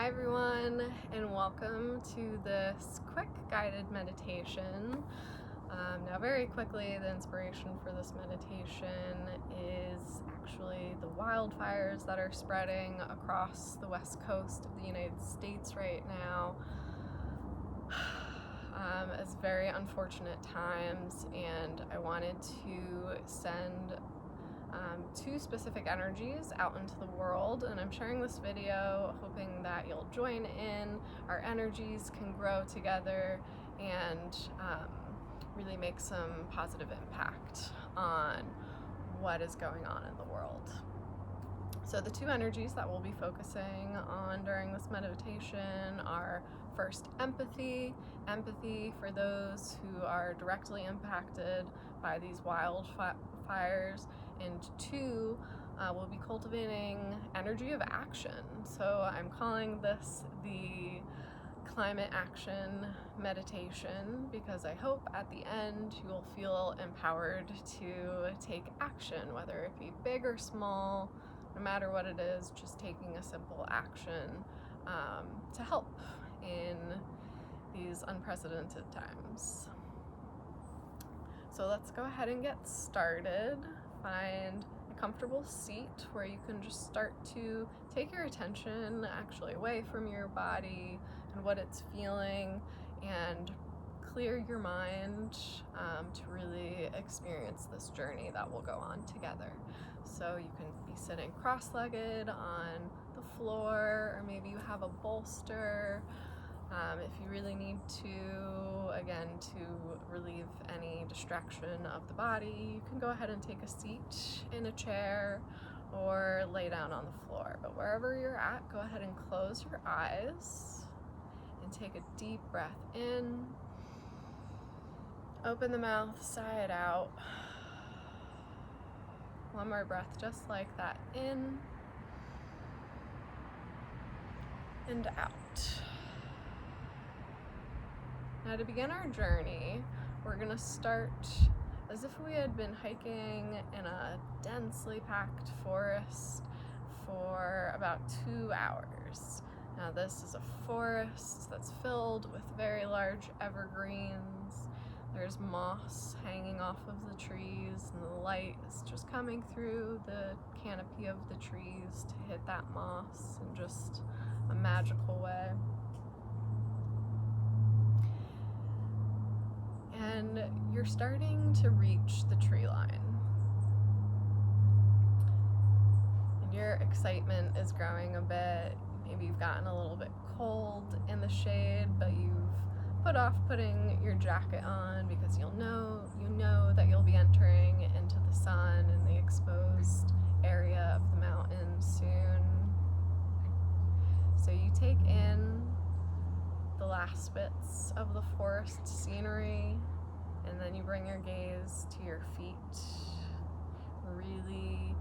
Hi everyone, and welcome to this quick guided meditation. Now very quickly, the inspiration for this meditation is actually the wildfires that are spreading across the west coast of the United States right now. It's very unfortunate times, and I wanted to send two specific energies out into the world, and I'm sharing this video hoping that you'll join in. Our energies can grow together and really make some positive impact on what is going on in the world. So the two energies that we'll be focusing on during this meditation are first empathy for those who are directly impacted by these wildfires, and two, we'll be cultivating energy of action. So I'm calling this the climate action meditation because I hope at the end you will feel empowered to take action, whether it be big or small, no matter what it is, just taking a simple action to help in these unprecedented times. So let's go ahead and get started. Find a comfortable seat where you can just start to take your attention actually away from your body and what it's feeling, and clear your mind to really experience this journey that we'll go on together. So you can be sitting cross-legged on the floor, or maybe you have a bolster. If you really need to, again, to relieve any distraction of the body, you can go ahead and take a seat in a chair or lay down on the floor. But wherever you're at, go ahead and close your eyes and take a deep breath in. Open the mouth, sigh it out. One more breath just like that, in and out. Now to begin our journey, we're gonna start as if we had been hiking in a densely packed forest for about 2 hours. Now this is a forest that's filled with very large evergreens. There's moss hanging off of the trees, and the light is just coming through the canopy of the trees to hit that moss in just a magical way. And you're starting to reach the tree line. And your excitement is growing a bit. Maybe you've gotten a little bit cold in the shade, but you've put off putting your jacket on because you know that you'll be entering into the sun and the exposed area of the mountain soon. So you take in the last bits of the forest scenery, and then you bring your gaze to your feet, really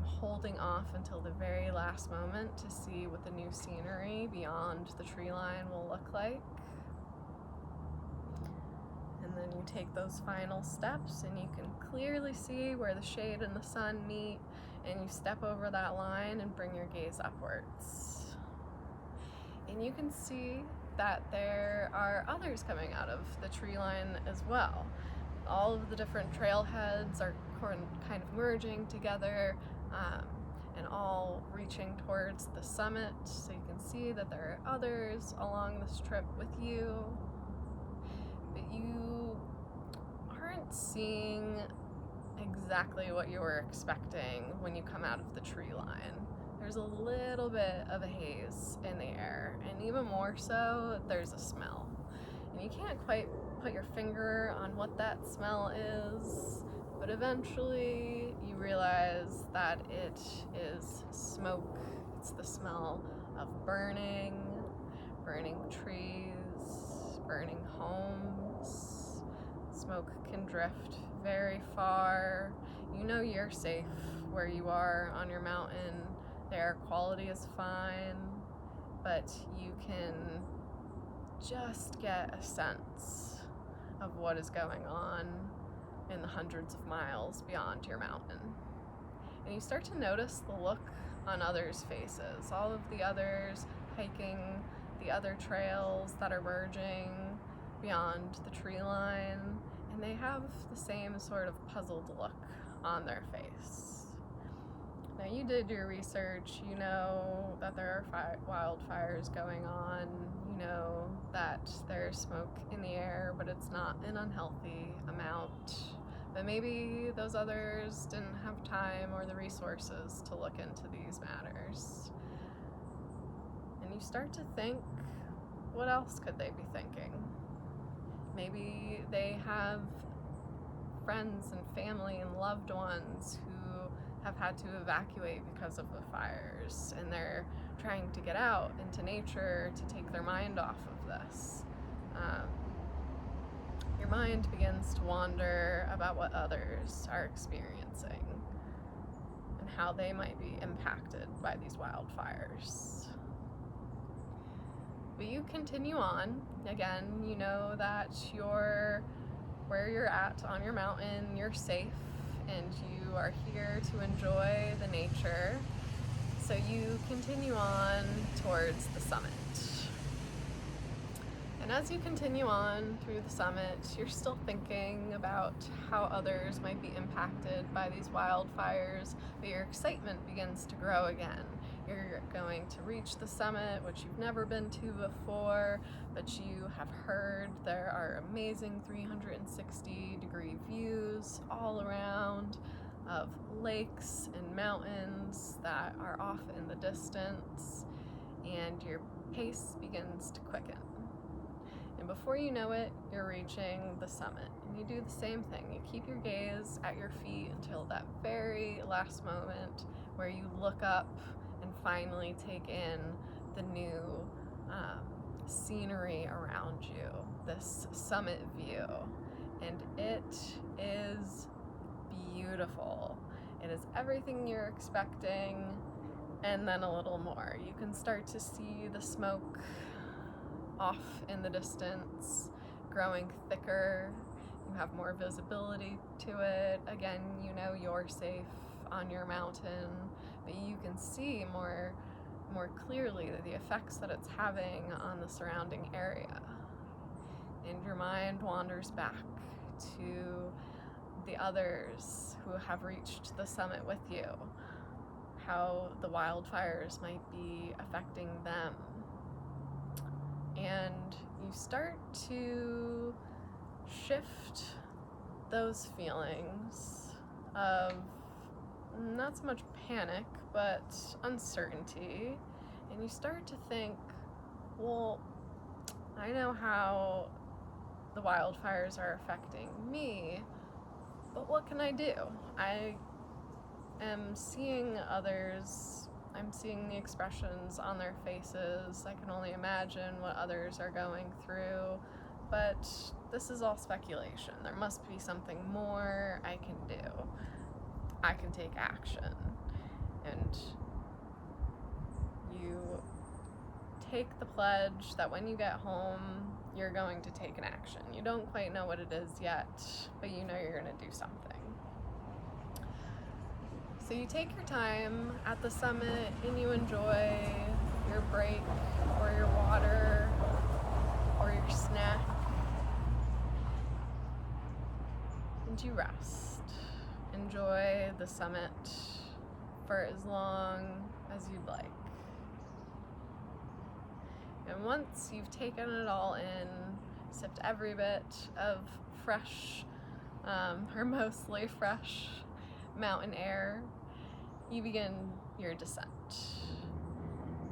holding off until the very last moment to see what the new scenery beyond the tree line will look like. And then you take those final steps, and you can clearly see where the shade and the sun meet, and you step over that line and bring your gaze upwards. And you can see that there are others coming out of the tree line as well. All of the different trailheads are kind of merging together and all reaching towards the summit. So you can see that there are others along this trip with you, but you aren't seeing exactly what you were expecting when you come out of the tree line. There's a little bit of a haze in the air, and even more so, there's a smell. And you can't quite put your finger on what that smell is, but eventually you realize that it is smoke. It's the smell of burning trees, burning homes. Smoke can drift very far. You know you're safe where you are on your mountain. The air quality is fine, but you can just get a sense of what is going on in the hundreds of miles beyond your mountain. And you start to notice the look on others' faces. All of the others hiking the other trails that are merging beyond the tree line, and they have the same sort of puzzled look on their face. Now, you did your research, you know that there are wildfires going on, you know that there's smoke in the air, but it's not an unhealthy amount. But maybe those others didn't have time or the resources to look into these matters. And you start to think, what else could they be thinking? Maybe they have friends and family and loved ones who have had to evacuate because of the fires, and they're trying to get out into nature to take their mind off of this. Your mind begins to wander about what others are experiencing and how they might be impacted by these wildfires. But you continue on. Again, you know that where you're at on your mountain, you're safe, and you are here to enjoy the nature. So you continue on towards the summit. And as you continue on through the summit, you're still thinking about how others might be impacted by these wildfires, but your excitement begins to grow again. You're going to reach the summit, which you've never been to before, but you have heard there are amazing 360-degree views all around of lakes and mountains that are off in the distance, and your pace begins to quicken. And before you know it, you're reaching the summit. And you do the same thing. You keep your gaze at your feet until that very last moment where you look up and finally take in the new scenery around you, this summit view. And it is beautiful. It is everything you're expecting, and then a little more. You can start to see the smoke off in the distance, growing thicker. You have more visibility to it. Again, you know you're safe on your mountain, but you can see more clearly the effects that it's having on the surrounding area. And your mind wanders back to the others who have reached the summit with you, how the wildfires might be affecting them. And you start to shift those feelings of not so much panic, but uncertainty. And you start to think, well, I know how the wildfires are affecting me, but what can I do? I am seeing others, I'm seeing the expressions on their faces. I can only imagine what others are going through, but this is all speculation. There must be something more I can do. I can take action. And you take the pledge that when you get home, you're going to take an action. You don't quite know what it is yet, but you know you're going to do something. So you take your time at the summit and you enjoy your break or your water or your snack, and you rest. Enjoy the summit for as long as you'd like. And once you've taken it all in, sipped every bit of fresh, or mostly fresh, mountain air, you begin your descent.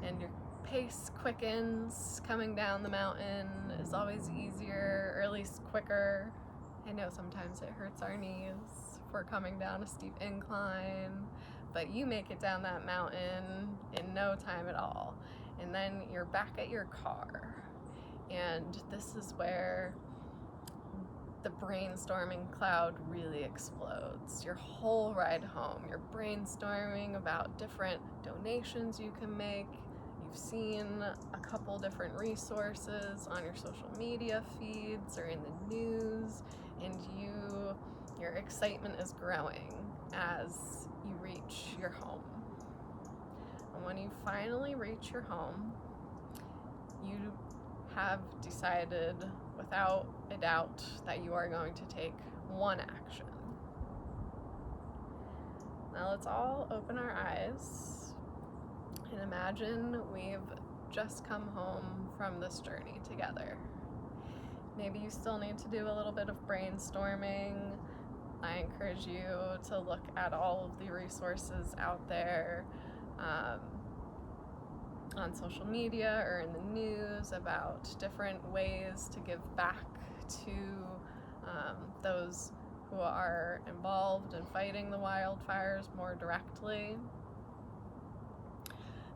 And your pace quickens. Coming down the mountain is always easier, or at least quicker. I know sometimes it hurts our knees if we're coming down a steep incline, but you make it down that mountain in no time at all. And then you're back at your car. And this is where the brainstorming cloud really explodes. Your whole ride home, you're brainstorming about different donations you can make. You've seen a couple different resources on your social media feeds or in the news, and your excitement is growing as you reach your home. And when you finally reach your home, you have decided without a doubt that you are going to take one action. Now let's all open our eyes and imagine we've just come home from this journey together. Maybe you still need to do a little bit of brainstorming. I encourage you to look at all of the resources out there on social media or in the news about different ways to give back to those who are involved in fighting the wildfires more directly.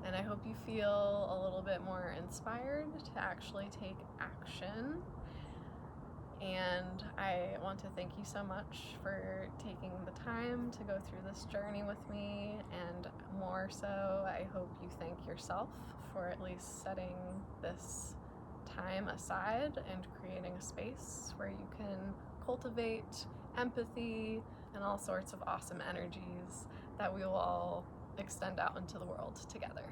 And I hope you feel a little bit more inspired to actually take action. And I want to thank you so much for taking the time to go through this journey with me, and more so, I hope you thank yourself for at least setting this time aside and creating a space where you can cultivate empathy and all sorts of awesome energies that we will all extend out into the world together.